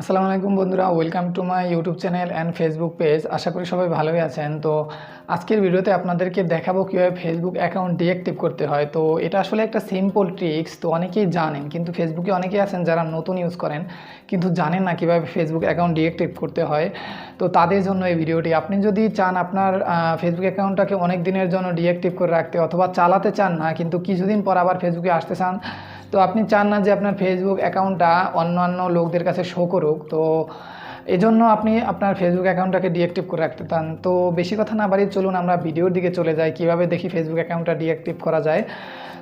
আসসালামু আলাইকুম বন্ধুরা, welcome to my YouTube channel and Facebook page. আশা করি সবাই ভালোই আছেন। তো আজকের ভিডিওতে আপনাদেরকে দেখাবো কীভাবে ফেসবুক অ্যাকাউন্ট ডিঅ্যাক্টিভ করতে হয়। তো এটা আসলে একটা সিম্পল ট্রিক্স, তো অনেকেই জানেন, কিন্তু ফেসবুকে অনেকেই আছেন যারা নতুন ইউজ করেন কিন্তু জানেন না কীভাবে ফেসবুক অ্যাকাউন্ট ডিঅ্যাক্টিভ করতে হয়। তো তাদের জন্য এই ভিডিওটি। আপনি যদি চান আপনার ফেসবুক অ্যাকাউন্টটাকে অনেক দিনের জন্য ডিঅ্যাক্টিভ করে রাখতে, অথবা চালাতে চান না কিন্তু কিছুদিন পর আবার ফেসবুকে আসতে চান, তো আপনি চান না যে আপনার ফেসবুক অ্যাকাউন্টটা অন্যান্য লোকদের কাছে শো করুক, তো এজন্য আপনি আপনার ফেসবুক অ্যাকাউন্টটাকে ডিঅ্যাক্টিভ করে রাখতে চান। তো বেশি কথা না বাড়িয়ে চলুন আমরা ভিডিওর দিকে চলে যাই, কীভাবে দেখি ফেসবুক অ্যাকাউন্টটা ডিঅ্যাক্টিভ করা যায়।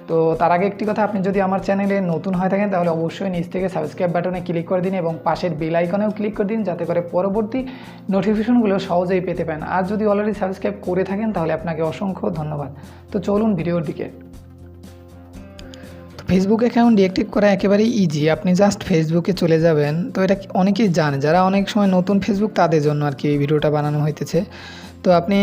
তো তার আগে একটি কথা, আপনি যদি আমার চ্যানেলে নতুন হয়ে থাকেন তাহলে অবশ্যই নিচ থেকে সাবস্ক্রাইব বাটনে ক্লিক করে দিন এবং পাশের বেল আইকনেও ক্লিক করে দিন, যাতে করে পরবর্তী নোটিফিকেশনগুলো সহজেই পেতে পারেন। আর যদি অলরেডি সাবস্ক্রাইব করে থাকেন তাহলে আপনাকে অসংখ্য ধন্যবাদ। তো চলুন ভিডিওর দিকে। ফেসবুক অ্যাকাউন্ট ডিঅ্যাক্টিভ করা একেবারেই ইজি। আপনি জাস্ট ফেসবুকে চলে যাবেন। তো এটা অনেকেই জানে, যারা অনেক সময় নতুন ফেসবুক তাদের জন্য আর কি এই ভিডিওটা বানানো হইতেছে। তো আপনি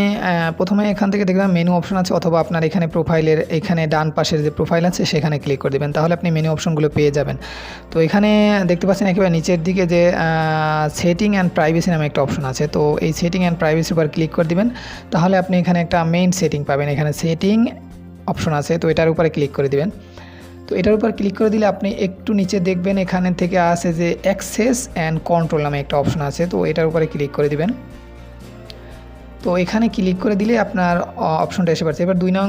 প্রথমে এখান থেকে দেখবেন মেনু অপশন আছে, অথবা আপনার এখানে প্রোফাইলের এখানে ডান পাশের যে প্রোফাইল আছে সেখানে ক্লিক করে দেবেন, তাহলে আপনি মেনু অপশনগুলো পেয়ে যাবেন। তো এখানে দেখতে পাচ্ছেন একেবারে নিচের দিকে যে সেটিং অ্যান্ড প্রাইভেসি নামে একটা অপশন আছে। তো এই সেটিং অ্যান্ড প্রাইভেসির উপর ক্লিক করে দিবেন, তাহলে আপনি এখানে একটা মেইন সেটিং পাবেন। এখানে সেটিং অপশন আছে, তো এটার উপরে ক্লিক করে দিবেন। তো এটার উপর ক্লিক করে দিলে আপনি একটু নিচে দেখবেন এখানে থেকে আসে যে অ্যাক্সেস অ্যান্ড কন্ট্রোল নামে একটা অপশন আছে। তো এটার উপরে ক্লিক করে দিবেন। তো এখানে ক্লিক করে দিলে আপনার অপশনটা এসে পাচ্ছে। এবার 2 নং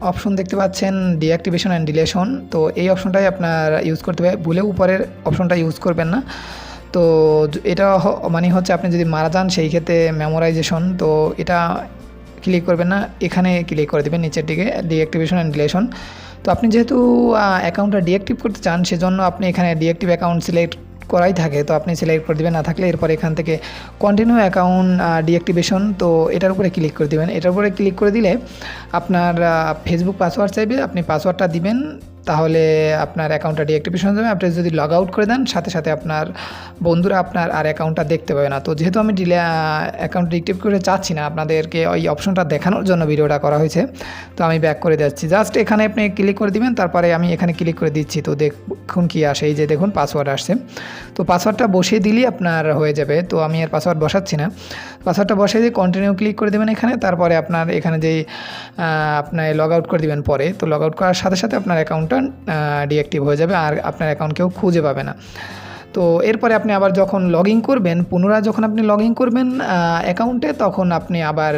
অপশন দেখতে পাচ্ছেন ডিঅ্যাক্টিভেশন অ্যান্ড ডিলেশন। তো এই অপশনটাই আপনার ইউজ করতে হবে, ভুলেও উপরের অপশনটা ইউজ করবেন না। তো এটা মানে হচ্ছে আপনি যদি মারা যান সেই ক্ষেত্রে মেমোরাইজেশন, তো এটা ক্লিক করবেন না, এখানে ক্লিক করে দেবেন নিচের দিকে ডিঅ্যাক্টিভেশন অ্যান্ড ডিলেশন। তো আপনি যেহেতু অ্যাকাউন্টটা ডিঅ্যাক্টিভ করতে চান সেজন্য আপনি এখানে ডিঅ্যাক্টিভ অ্যাকাউন্ট সিলেক্ট করাই থাকে, তো আপনি সিলেক্ট করে দেবেন। না থাকলে এরপর এখান থেকে কন্টিনিউ অ্যাকাউন্ট ডিঅ্যাক্টিভেশন, তো এটার উপরে ক্লিক করে দেবেন। এটার উপরে ক্লিক করে দিলে আপনার ফেসবুক পাসওয়ার্ড চাইবে, আপনি পাসওয়ার্ডটা দিবেন, তাহলে আপনার অ্যাকাউন্টটা ডিঅ্যাক্টিভেশন হয়ে যাবে। আপনি যদি লগ আউট করে দেন সাথে সাথে আপনার বন্ধুরা আপনার আর অ্যাকাউন্টটা দেখতে পাবে না। তো যেহেতু আমি অ্যাকাউন্ট ডিঅ্যাক্টিভ করে চাচ্ছি না, আপনাদেরকে ওই অপশনটা দেখানোর জন্য ভিডিওটা করা হয়েছে। তো আমি ব্যাক করে যাচ্ছি, জাস্ট এখানে আপনি ক্লিক করে দিবেন, তারপরে আমি এখানে ক্লিক করে দিচ্ছি। তো দেখুন কি আসে, এই যে দেখুন পাসওয়ার্ড আসছে। তো পাসওয়ার্ডটা বসিয়ে দিলেই আপনার হয়ে যাবে। তো আমি আর পাসওয়ার্ড বসাচ্ছি না, পাসওয়ার্ডটা বসিয়ে দিয়ে কন্টিনিউ ক্লিক করে দেবেন এখানে। তারপরে আপনার এখানে যেই আপনার লগ আউট করে দেবেন পরে, তো লগ আউট করার সাথে সাথে আপনার অ্যাকাউন্টটা ডিঅ্যাক্টিভ হয়ে যাবে, আর আপনার অ্যাকাউন্ট কেউ খুঁজে পাবে না। তো এরপরে আপনি আবার যখন লগ ইন করবেন, পুনরায় যখন আপনি লগ ইন করবেন অ্যাকাউন্টে, তখন আপনি আবার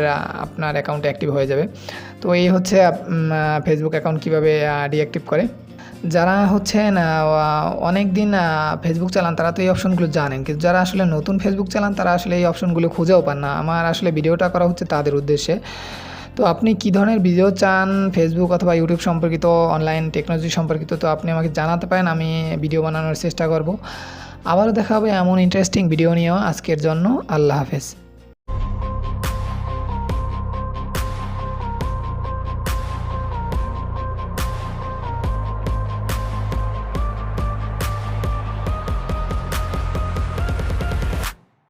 আপনার অ্যাকাউন্ট অ্যাক্টিভ হয়ে যাবে। তো এই হচ্ছে ফেসবুক অ্যাকাউন্ট কীভাবে ডিঅ্যাক্টিভ করে। যারা হচ্ছেন অনেক দিন ফেসবুক চালান তারা তো এই অপশনগুলো জানেন, কিন্তু যারা আসলে নতুন ফেসবুক চালান তারা আসলে এই অপশনগুলো খুঁজেও পান না। আমার আসলে ভিডিওটা করা হচ্ছে তাদের উদ্দেশ্যে। তো আপনি কী ধরনের ভিডিও চান ফেসবুক অথবা ইউটিউব সম্পর্কিত, অনলাইন টেকনোলজি সম্পর্কিত, তো আপনি আমাকে জানাতে পারেন, আমি ভিডিও বানানোর চেষ্টা করব। আবারও দেখা হবে এমন ইন্টারেস্টিং ভিডিও নিয়েও। আজকের জন্য আল্লাহ হাফেজ।